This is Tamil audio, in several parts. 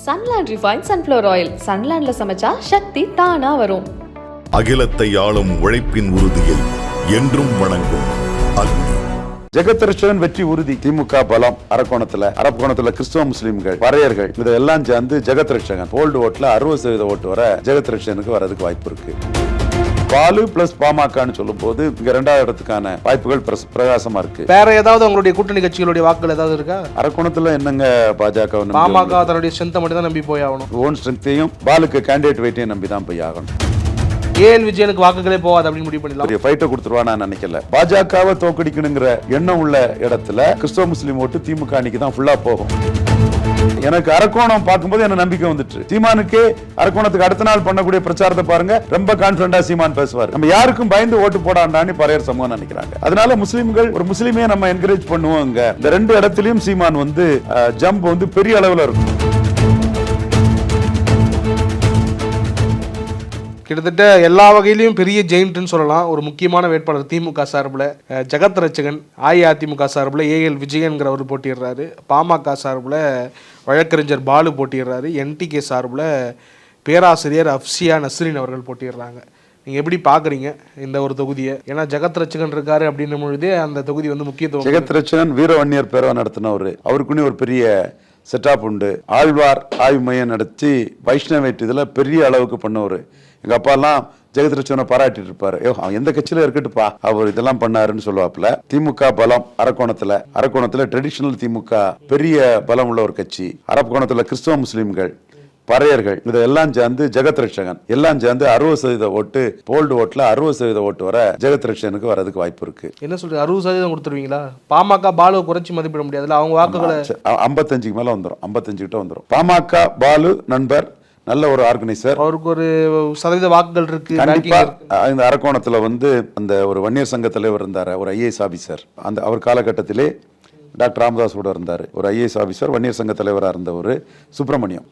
Sunland Refined Sunflower Oil. Sunlandல சமைச்சா சக்தி தானா வரும். அகிலத்தை ஆளும் உழைப்பின் உறுதியை என்றும் வணங்கும் அக்னி. ஜெகத்ரட்சகன் வெற்றி உறுதி. திமுக பலம். அரக்கோணத்துல கிறிஸ்தவ முஸ்லிம்கள் வரையர்கள் இதெல்லாம் சேர்ந்து ஜெகத்ரட்சகன் போல்டு ஓட்டுல 60% ஓட்டு வர ஜெகத்ரட்சகனுக்கு வரதுக்கு வாய்ப்பு இருக்கு. பாலு பிளஸ் பாமகன்னு சொல்லும் போது இங்க 2வது இடத்துக்கான வாய்ப்புகள் பிரகாசமா இருக்கு. வேற ஏதாவது உங்களுடைய கூட்டணி கட்சிகளுடைய வாக்குகள் ஏதாவது இருக்கா? அரக்கோணத்துல என்னங்க பாஜக தன்னுடைய ஸ்ட்ரென்த்தை மட்டும் தான் நம்பி போய் ஆகணும். ஓன் ஸ்ட்ரென்த்தையும் பாலுக்கு கேண்டிடேட் வெயிட்டையும் நம்பி தான் போய் ஆகணும். ஏஎல் விஜயனுக்கு வாக்குகளே போகாது அப்படின்னு முடிவு பண்ணலாம். ஃபைட்டை கொடுத்துருவா நான் நினைக்கல. பாஜகவை தோக்கடிக்கணுங்கிற எண்ணம் உள்ள இடத்துல கிறிஸ்தவ முஸ்லீம் ஓட்டு திமுக அன்னைக்கு தான் ஃபுல்லா போகும். எனக்கு அரக்கோணம் பார்க்கும்போது என்ன நம்பிக்கை வந்துட்டு. சீமானுக்கு அரக்கோணத்துக்கு அடுத்த நாள் பண்ணக்கூடிய பிரச்சாரத்தை பாருங்க, ரொம்ப கான்பிடண்டா சீமான் பேசுவார். நம்ம யாருக்கும் பயந்து ஓட்டு போடாண்டான்னு பரையர் சமூகம் நினைக்கிறாங்க. அதனால முஸ்லிம்கள் ஒரு முஸ்லீமே நம்ம என்கரேஜ் பண்ணுவோங்க. இந்த 2 இடத்துலயும் சீமான் ஜம்ப் பெரிய அளவுல இருக்கும். கிட்டத்தட்ட எல்லா வகையிலையும் பெரிய ஜெயின்ட்னு சொல்லலாம். ஒரு முக்கியமான வேட்பாளர் திமுக சார்பில் ஜெகத்ரட்சகன், அஇஅதிமுக சார்பில் ஏஎல் விஜயன்கிறவர் போட்டிடுறாரு, பாமக சார்பில் வழக்கறிஞர் பாலு போட்டிடுறாரு, என்டிகே சார்பில் பேராசிரியர் அப்சியா நஸ்ரீன் அவர்கள் போட்டிடுறாங்க. நீங்கள் எப்படி பார்க்குறீங்க இந்த ஒரு தொகுதியை? ஏன்னா ஜெகத்ரட்சகன் இருக்காரு அப்படின்னும் பொழுதே அந்த தொகுதி முக்கியத்துவம். ஜெகத்ரட்சகன் வீரவன்னியர் பேரவை நடத்தினவர். அவருக்குன்னு ஒரு பெரிய செட்டப் உண்டு. ஆழ்வார் ஆய்வு மையம் நடத்தி வைஷ்ணவேட் இதில் பெரிய அளவுக்கு பண்ணவர். எங்க அப்பா எல்லாம் ஜெகத்ரட்சகனை பாராட்டிட்டு இருப்பாரு. அவன் எந்த கட்சியில இருக்கட்டுப்பா, அவர் இதெல்லாம் பண்ணாருன்னு சொல்லுவாப்புல. திமுக பலம். அரக்கோணத்துல ட்ரெடிஷனல் திமுக பெரிய பலம் உள்ள ஒரு கட்சி. அரக்கோணத்துல கிறிஸ்தவ முஸ்லிம்கள் பரையர்கள் இதெல்லாம் சேர்ந்து ஜெகத்ரட்சகன் எல்லாம் சேர்ந்து 60% ஓட்டு போல்டு ஓட்டுல 60% ஓட்டு வர ஜெகத்ரட்சகனுக்கு வரதுக்கு வாய்ப்பு இருக்கு. என்ன சொல்றது, 60% கொடுத்துருவீங்களா? பாமக பாலு குறைச்சி மதிப்பிட முடியாதுல்ல, அவங்க வாக்குகளை 55 மேல வந்துடும். 55 கிட்ட வந்துடும். பாமக பாலு நண்பர் நல்ல ஒரு ஆர்கனைசர், அவருக்கு ஒரு சதவீத வாக்குகள் இருக்கு. கண்டிப்பா இந்த அரக்கோணத்துல அந்த ஒரு வன்னியர் சங்க தலைவர் இருந்தார், ஒரு ஐஏஎஸ் ஆபீசர். அவர் காலகட்டத்திலே டாக்டர் ராமதாஸ் கூட இருந்தார், ஒரு ஐஏஎஸ் ஆபீசர், வன்னியர் சங்க தலைவராக இருந்தவர் சுப்பிரமணியம்.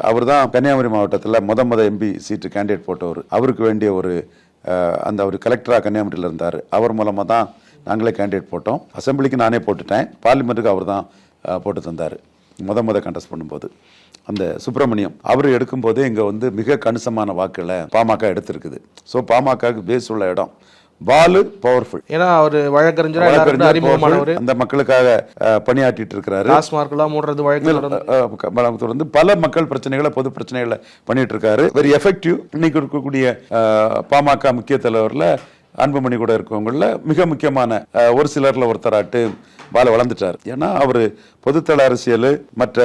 அவர் தான் கன்னியாகுமரி மாவட்டத்தில் முத எம்பி சீட்டு கேண்டிடேட் போட்டவர். அவருக்கு வேண்டிய அவர் கலெக்டராக கன்னியாகுமரியில் இருந்தார். அவர் மூலமாக தான் நாங்களே கேண்டிடேட் போட்டோம். அசம்பிளிக்கு நானே போட்டுட்டேன், பார்லிமெண்ட்டுக்கு அவர் தான் போட்டு தந்தார் முத கண்டஸ்ட் பண்ணும்போது. அந்த சுப்பிரமணியம் அவர் எடுக்கும்போது இங்கே மிக கணிசமான வாக்குகளை பாமக எடுத்திருக்குது. ஸோ பாமகவுக்கு பேஸ் உள்ள இடம். பாலு பவர்ஃபுல், ஏன்னா அவர் வழக்கறிஞர் அறிமுகமானவர், அந்த மக்களுக்காக பணியாற்றிட்டு இருக்கிறாரு. தொடர்ந்து பல மக்கள் பிரச்சனைகளை, பொது பிரச்சனைகளை பண்ணிட்டு இருக்காரு. Very effective. இன்னைக்கு இருக்கக்கூடிய பாமக முக்கிய தலைவர்ல அன்புமணி கூட இருக்கவங்கள மிக முக்கியமான ஒரு சிலர்ல ஒருத்தராட்டு பாலு வளர்ந்துட்டார். ஏன்னா அவர் பொதுத்தள அரசியல் மற்ற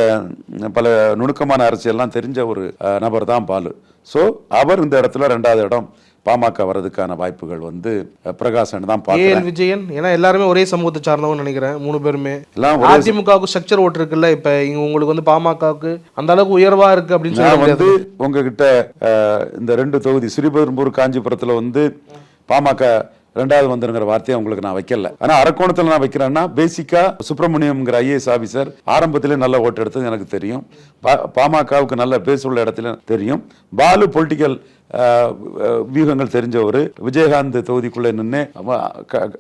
பல நுணுக்கமான அரசியல்லாம் தெரிஞ்ச ஒரு நபர் தான் பாலு. ஸோ அவர் இந்த இடத்துல 2வது இடம் பாமக வரதுக்கான வாய்ப்புகள் பிரகாசன் தான். ஏஎல் விஜயன், ஏன்னா எல்லாருமே ஒரே சமூகத்தை சார்ந்தவங்க நினைக்கிறேன். 3 பேருமே அதிமுகவுக்கு ஸ்ட்ரக்சர் ஓட்டு இருக்குல்ல, இப்ப உங்களுக்கு பாமகவுக்கு அந்த அளவுக்கு உயர்வா இருக்கு அப்படின்னு சொல்லி உங்ககிட்ட இந்த 2 தொகுதி ஸ்ரீபெரும்பூர் காஞ்சிபுரத்துல பாமக 2வது வந்துருங்கிற வார்த்தையை உங்களுக்கு நான் வைக்கல. ஆனா அரக்கோணத்துல நான் வைக்கிறேன்னா பேசிக்கா சுப்பிரமணியம்ங்கிற ஐஏஎஸ் ஆபீசர் ஆரம்பத்திலே நல்ல ஓட்டு எடுத்தது எனக்கு தெரியும். பாமகவுக்கு நல்ல பேஸ் உள்ள இடத்துல தெரியும். பாலு பொலிட்டிக்கல் வியூகங்கள் தெரிஞ்சவர். விஜயகாந்த் தொகுதிக்குள்ளே நின்று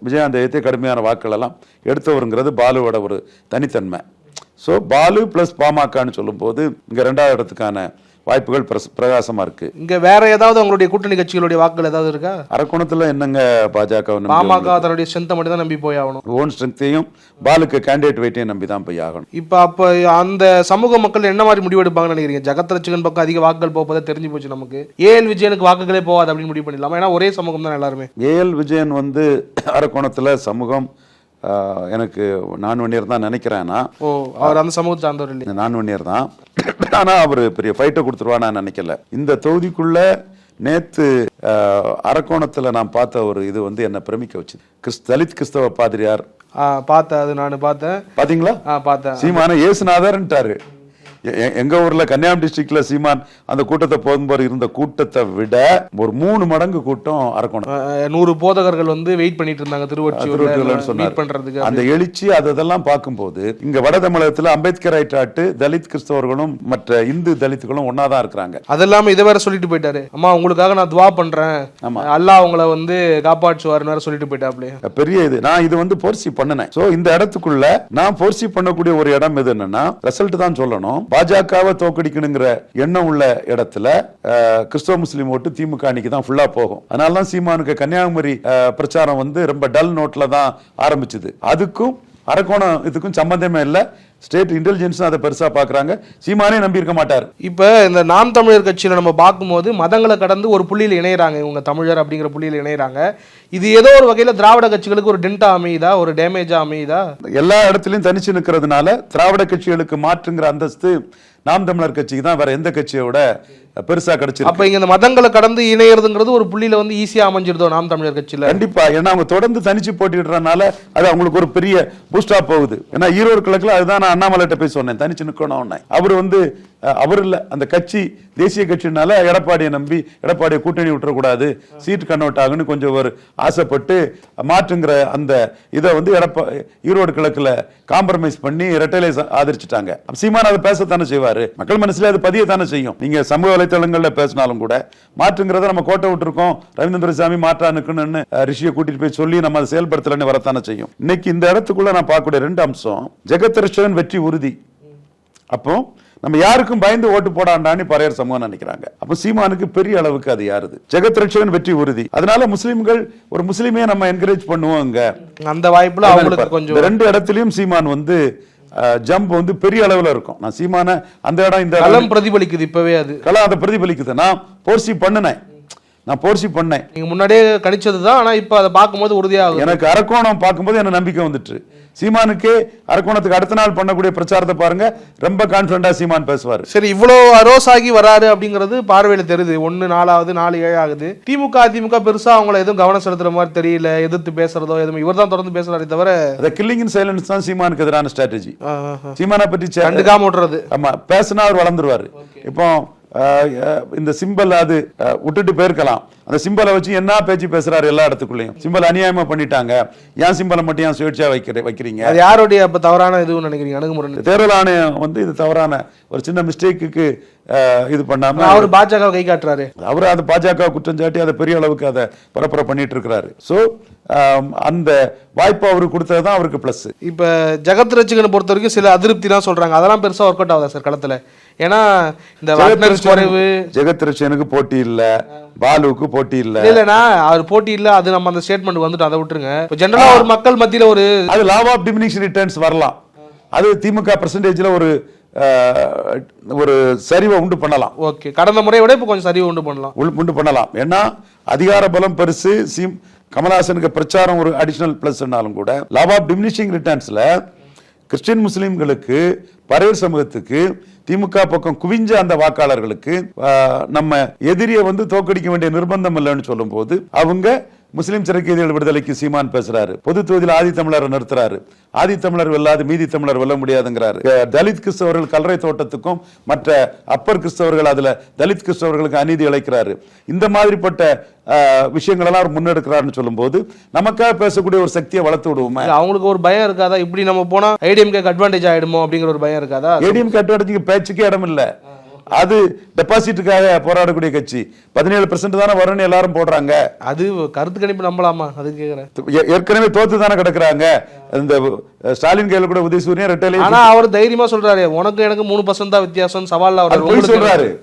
விஜயகாந்த் எடுத்து கடுமையான வாக்குகள் எல்லாம் எடுத்தவருங்கிறது பாலுவோட ஒரு தனித்தன்மை. ஸோ பாலு பிளஸ் பாமகன்னு சொல்லும் போது இங்க 2வது இடத்துக்கான வாய்ப்புகள் பிரகாசமா இருக்கு. இங்க வேற ஏதாவது உங்களுடைய கூட்டணி கட்சிகளுடைய வாக்குகள் ஏதாவது இருக்கா? அரக்கோணத்துல என்னங்க பாஜக தன்னுடைய ஸ்ட்ரென்த்தை மட்டும் தான் நம்பி போய் ஆகணும். ஓன் ஸ்ட்ரென்த்தையும் பாலுக்கு கேண்டிடேட் வெயிட்டையும் நம்பி தான் போய் ஆகணும். அப்ப அந்த சமூக மக்கள் என்ன மாதிரி முடிவு எடுப்பாங்கன்னு நினைக்கிறீங்க? ஜெகத்ரட்சகன் பக்கம் அதிக வாக்குகள் போவதை தெரிஞ்சு போச்சு நமக்கு. ஏஎல் விஜயனுக்கு வாக்குகளே போகாது அப்படின்னு முடிவு பண்ணிடலாமா? ஏன்னா ஒரே சமூகம் தான் எல்லாருமே. ஏஎல் விஜயன் அரக்கோணத்துல சமூகம் எனக்கு நான் வன்னியர் தான் நினைக்கிறேன். அவர் அந்த சமூகத்தை சார்ந்தவர் இல்லை, நான் வன்னியர் தான். ஆனா அவர் பெரிய ஃபைட்டை கொடுத்துருவா நான் நினைக்கல. இந்த தொகுதிக்குள்ள நேத்து அரக்கோணத்துல நான் பார்த்த ஒரு இது என்ன பிரமிக்க வச்சு, தலித் கிறிஸ்தவ பாதிரியார் பார்த்தேன். அது நான் பார்த்தேன். பாத்தீங்களா? பார்த்தேன். சீமான ஏசுநாதர்ன்ட்டாரு. எங்க ஊர்ல கன்னியாகுமரி டிஸ்ட்ரிக்ட்ல சீமான் அந்த கூட்டத்தை போகும்போது இருந்த கூட்டத்தை விட ஒரு 3 மடங்கு கூட்டம் அரக்கோணம். 100 போதகர்கள் வெயிட் பண்ணிட்டு இருந்தாங்க திருவொற்றியூர்ல பண்றதுக்கு. அந்த எழுச்சி அதெல்லாம் பார்க்கும்போது இங்க வட தமிழகத்துல அம்பேத்கர் ஆயிட்டாட்டு தலித் கிறிஸ்தவர்களும் மற்ற இந்து தலித்துகளும் ஒன்னாதான் இருக்கிறாங்க. அதெல்லாம் இதை வேற சொல்லிட்டு போயிட்டாரு. அம்மா உங்களுக்காக நான் துவா பண்றேன், அல்லாஹ் உங்களை காப்பாற்றுவாருன்னு சொல்லிட்டு போயிட்டாப்ல. பெரிய இது நான் இது போர்சி பண்ணினேன். சோ இந்த இடத்துக்குள்ள நான் போர்சி பண்ணக்கூடிய ஒரு இடம் எது என்னன்னா ரிசல்ட் தான் சொல்லணும். பாஜகவை தோக்கடிக்கணுங்கிற எண்ணம் உள்ள இடத்துல கிறிஸ்தவ முஸ்லீம் ஓட்டு திமுக அன்னைக்கு தான் ஃபுல்லா போகும். அதனாலதான் சீமானுக்கு கன்னியாகுமரி பிரச்சாரம் வந்து ரொம்ப டல் நோட்ல தான் ஆரம்பிச்சது. அதுக்கும் அரக்கோணம் இதுக்கும் சம்பந்தமே இல்லை. ஸ்டேட் இன்டெலிஜென்ஸ் அதை பெருசா பாக்குறாங்க. சீமானே நம்பி இருக்க மாட்டார். இப்ப இந்த நாம் தமிழர் கட்சியில நம்ம பார்க்கும்போது மதங்களை கடந்து ஒரு புள்ளியில் இணையறாங்க, இவங்க தமிழர் அப்படிங்கிற புள்ளியில் இணையறாங்க. இது ஏதோ ஒரு வகையில திராவிட கட்சிகளுக்கு ஒரு டென்டா அமையுதா, ஒரு டேமேஜா அமையுதா? எல்லா இடத்துலயும் தனிச்சு நிற்கிறதுனால திராவிட கட்சிகளுக்கு மாற்றுங்கிற அந்தஸ்து நாம் தமிழர் கட்சிக்கு தான், வேற எந்த கட்சியோட பெருசா கிடைச்சிருக்கு. அப்ப இங்க இந்த மதங்களை கடந்து இணையறதுங்கிறது ஒரு புள்ளியில வந்து ஈஸியா அமைஞ்சிருதோ நாம் தமிழர் கட்சியில? கண்டிப்பா. ஏன்னா அவங்க தொடர்ந்து தனிச்சு போட்டிடுறதுனால அது அவங்களுக்கு ஒரு பெரிய பூஸ்டா போகுது. ஏன்னா ஈரோடு கிழக்குல அதுதான் நான் அண்ணாமலைட்ட போய் சொன்னேன், தனிச்சு நிக்கணும். அவர் வந்து அவர் இல்ல, அந்த கட்சி தேசிய கட்சினால எடப்பாடியை நம்பி எடப்பாடியை கூட்டணி விட்டுறக்கூடாது, சீட் கன்வெர்ட் ஆகுன்னு கொஞ்சம் ஒரு ஆசைப்பட்டு மாற்றுங்கிற அந்த இதை வந்து ஈரோடு கிழக்குல காம்ப்ரமைஸ் பண்ணி இரட்டைலை ஆதரிச்சுட்டாங்க. சீமான் அதை பேசத்தானே செய்வாரு, மக்கள் மனசுல அது பதியத்தானே செய்யும். நீங்க சமூக வலைத்தளங்கள்ல பேசினாலும் கூட மாற்றுங்கிறத நம்ம கோட்டை விட்டுருக்கோம், ரவீந்திர சாமி மாற்றா நிக்கணும்னு ரிஷியை கூட்டிட்டு போய் சொல்லி நம்ம அதை செயல்படுத்தலன்னு வரத்தானே செய்யும். இன்னைக்கு இந்த இடத்துக்குள்ள நான் பார்க்கக்கூடிய ரெண்டு அம்சம், ஜெகத் ரட்சகன் வெற்றி உறுதி. அப்போ நம்ம யாருக்கும் பயந்து ஓட்டு போடாண்டான்னு பறையர் சமூகம் நினைக்கிறாங்க. அப்ப சீமானுக்கு பெரிய அளவுக்கு அது யாருது, ஜெகத் ரட்சகன் வெற்றி உறுதி. அதனால முஸ்லிம்கள் ஒரு முஸ்லிமே நம்ம என்கரேஜ் பண்ணுவோம். அந்த வாய்ப்புல அவங்களுக்கு கொஞ்சம் ரெண்டு இடத்துலயும் சீமான் வந்து ஜம்ப் வந்து பெரிய அளவுல இருக்கும். நான் சீமான அந்த இடம் இந்த களம் பிரதிபலிக்குது, இப்பவே அது களம் அதை பிரதிபலிக்குது. நான் போர்சி பண்ணேன், நீங்க முன்னாடியே கணிச்சதுதான். ஆனா இப்ப அதை பார்க்கும்போது உறுதியாக எனக்கு அரக்கோணம் பார்க்கும்போது எனக்கு நம்பிக்கை வந்துட்டு. சீமானுக்கு அரக்கோணத்துக்கு அடுத்த நாள் பண்ணக்கூடிய பிரச்சாரத்தை பாருங்க, ரொம்ப கான்பிடண்டா சீமான் பேசுவார். சரி, இவ்வளவு அரோஸ் ஆகி வராரு அப்படிங்கிறது பார்வையில தெரியுது. 1 4 4 7 ஆகுது. அதிமுக பெருசா அவங்கள எதுவும் கவனம் செலுத்துற மாதிரி தெரியல, எதிர்த்து பேசுறதோ எதுவும். இவர் தான் தொடர்ந்து பேசுறாரு தவிர அந்த கில்லிங் இன் சைலன்ஸ் தான் சீமானுக்கு எதிரான ஸ்ட்ராட்டஜி. சீமானை பற்றி கண்டுக்காம விட்டுறது. ஆமா, பேசினா அவர் வளர்ந்துருவாரு. இப்போ இந்த சிம்பல் அது விட்டுட்டு போயிருக்கலாம், அந்த சிம்பலை வச்சு என்ன பேச்சு பேசுறாரு எல்லா இடத்துக்குள்ளேயும். சிம்பல் அநியாயமா பண்ணிட்டாங்க, ஏன் சிம்பலை மட்டும் ஏன் சுயேட்சையா வைக்கிறீங்க? அது யாருடைய தவறான இதுவும் நினைக்கிறீங்க அணுகுமுறை? தேர்தல் ஆணையம் வந்து இது தவறான ஒரு சின்ன மிஸ்டேக்கு இது பண்ணாம அவர் பாஜக கை காட்டுறாரு. அவர் அந்த பாஜக குற்றம் சாட்டி அதை பெரிய அளவுக்கு அதை பரப்புரை பண்ணிட்டு இருக்கிறாரு. சோ அந்த வாய்ப்பு அவருக்கு கொடுத்ததுதான் அவருக்கு பிளஸ். இப்ப ஜெகத் ரட்சகனை பொறுத்த வரைக்கும் சில அதிருப்தி தான் சொல்றாங்க, அதெல்லாம் பெருசா ஒர்க் அவுட் ஆகுதா சார் களத்துல? ஏன்னா இந்த ஜெகத் ரட்சகனுக்கு போட்டி இல்ல, பாலுவுக்கு போட்டி இல்ல. இல்லனா அவர் போட்டி இல்ல, அது நம்ம அந்த ஸ்டேட்மெண்ட் வந்துட்டு அதை விட்டுருங்க. ஜெனரலா ஒரு மக்கள் மத்தியில ஒரு அது லா ஆஃப் டிமினிஷிங் ரிட்டர்ன்ஸ் வரலாம். அது திமுக பெர்சன்டேஜ்ல ஒரு சரிவை உண்டு பண்ணலாம். ஓகே, கடந்த முறையை விட இப்போ கொஞ்சம் சரிவை உண்டு பண்ணலாம். ஏன்னா அதிகார பலம் பெருசு. கமலஹாசனுக்கு பிரச்சாரம் ஒரு அடிஷனல் பிளஸ் கூட லா ஆஃப் டிமினிஷிங் ரிட்டர்ன்ஸ்ல கிறிஸ்டியன் முஸ்லிம்களுக்கு, பறையர் சமூகத்துக்கு, திமுக பக்கம் குவிஞ்ச அந்த வாக்காளர்களுக்கு நம்ம எதிரியை வந்து தோக்கடிக்க வேண்டிய நிர்பந்தம் இல்லைன்னு சொல்லும் போது அவங்க முஸ்லிம் சிறைக்கைதிகள் விடுதலைக்கு சீமான் பேசுறாரு. பொது தொகுதியில் ஆதி தமிழரை நிறுத்துறாரு. ஆதி தமிழர் வெல்லாது மீதி தமிழர் வெல்ல முடியாதுங்கிறாரு. தலித் கிறிஸ்தவர்கள் கல்லறை தோட்டத்துக்கும் மற்ற அப்பர் கிறிஸ்தவர்கள் அதுல தலித் கிறிஸ்தவர்களுக்கு அநீதி இழைக்கிறாரு. இந்த மாதிரிப்பட்ட விஷயங்கள் எல்லாம் முன்னெடுக்கிறாருன்னு சொல்லும் போது நமக்காக பேசக்கூடிய ஒரு சக்தியை வளர்த்து விடுவோமே. அவங்களுக்கு ஒரு பயம் இருக்காதா, இப்படி நம்ம போனா ஏடிஎம்கே அட்வான்டேஜ் ஆயிடுமோ அப்படிங்கிற ஒரு பயம் இருக்காதா? ஏடிஎம்கே அட்வான்டேஜ் பேச்சுக்கே இடம் இல்ல. அது டெபாசிட்டுக்காக போராடக்கூடிய கட்சி. 17% தானே வரும்னு எல்லாரும் போடுறாங்க. அது கருத்து கணிப்பு நம்பலாமா? அது கேக்குறேன். ஏற்கனவே தோத்து தானே கிடக்குறாங்க. இந்த ஸ்டாலின் கையில கூட உதயசூரியன் ரெட்டலை. ஆனா அவர் தைரியமா சொல்றாரு, உனக்கு எனக்கு 3% தான் வித்தியாசம். சவால்ல அவர்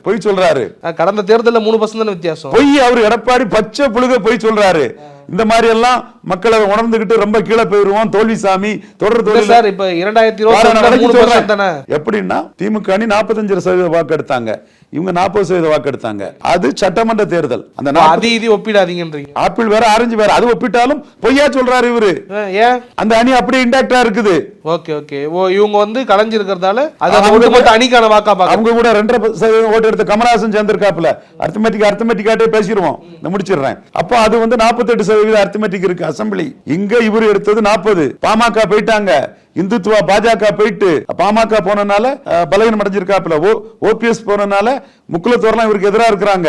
பொய் சொல்றாரு. கடந்த தேர்தலில் 3% தான் வித்தியாசம். பொய் அவர் எடப்பாடி பச்சை புழுக பொய் சொல்றாரு. இந்த மாதிரி எல்லாம் மக்களை உணர்ந்துகிட்டு ரொம்ப கீழே போயிருவோம். தோல்வி சாமி தொடர் சார். இப்ப 2020 எப்படின்னா திமுக அணி 45% வாக்கு எடுத்தாங்க, இவங்க 40% வாக்கு எடுத்தாங்க. அது சட்டமன்ற தேர்தல். அந்த ஒப்பிடாதீங்கன்றீங்க. ஆப்பிள் வேற ஆரஞ்சு வேற, அது ஒப்பிட்டாலும் பொய்யா சொல்றாரு இவரு. அந்த அணி அப்படியே இன்டாக்டா இருக்குது. Okay okay. இவங்க வந்து கலைஞ்சிருக்கிறதால அது அணிக்கான வாக்கா பாக்க. அவங்க கூட 2% ஓட்டு எடுத்த கமலஹாசன் சேர்ந்திருக்காப்புல. அர்த்தமெட்டிக்காட்டே பேசிடுவோம், முடிச்சிடுறேன். அப்ப அது வந்து 48% அர்த்தமெட்டிக் இருக்கு அசம்பிளி. இங்க இவரு எடுத்தது 40. பாமக போயிட்டாங்க, இந்துத்துவா பாஜக போயிட்டு பாமக போனனால பலகீனம் அடைஞ்சிருக்காப்புல. ஓபிஎஸ் போனனால முக்குலத்தோர்லாம் இவருக்கு எதிராக இருக்கிறாங்க.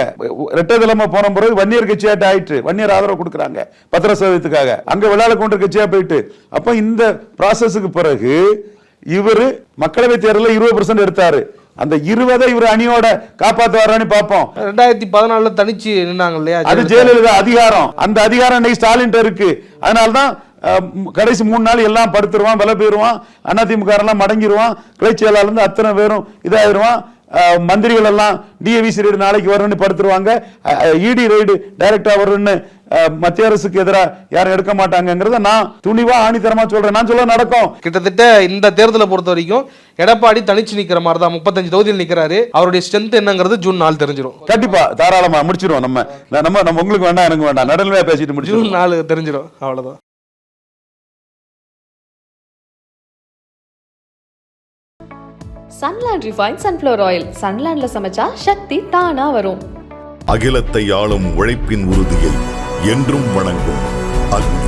ரெட்டை தலைமை போன பிறகு வன்னியர் கட்சியாட்ட ஆயிட்டு வன்னியர் ஆதரவு கொடுக்குறாங்க 10%. அங்க விளையாட கொண்ட கட்சியா போயிட்டு. அப்ப இந்த ப்ராசஸுக்கு பிறகு இவரு மக்களவை தேர்தலில் 20% எடுத்தாரு. அந்த 20 இவர் அணியோட காப்பாத்துவாரான்னு பாப்போம். 2014 தனிச்சு நின்னாங்க இல்லையா, அது ஜெயலலிதா அதிகாரம். அந்த அதிகாரம் ஸ்டாலின் இருக்கு. அதனால்தான் கடைசி 3 நாள் எல்லாம் படுத்துருவான், விலை போயிருவான், அதிமுக எல்லாம் மடங்கிடுவான், கிளைச்செயலாளர் இருந்து அத்தனை பேரும் இதாயிருவான், மந்திரிகள் எல்லாம் டிஏவிசி ரைடு நாளைக்கு வரும்னு படுத்துருவாங்க, இடி ரைடு டைரக்டா வரும்னு மத்திய அரசுக்கு எதிராக யாரும் எடுக்க மாட்டாங்கிறத நான் துணிவா ஆணித்தரமா சொல்றேன். நான் சொல்ல நடக்கும். கிட்டத்தட்ட இந்த தேர்தலை பொறுத்த வரைக்கும் எடப்பாடி தனிச்சு நிக்கிற மாதிரி தான். 35 தொகுதியில் நிக்கிறாரு. அவருடைய ஸ்ட்ரென்த் என்னங்கிறது ஜூன் 4 தெரிஞ்சிடும். கண்டிப்பா தாராளமா முடிச்சிருவோம். நம்ம உங்களுக்கு வேண்டாம், எனக்கு வேண்டாம், நடுநிலையா பேசிட்டு முடிச்சிருவோம். ஜூன் 4 தெரிஞ்சிடும். அவ்வளவுதான். Sunland refine sunflower oil. சன்லேண்ட்ல சமைச்சா சக்தி தானா வரும். அகிலத்தை ஆளும் உழைப்பின் உறுதியை என்றும் வணங்கும் அக்னி.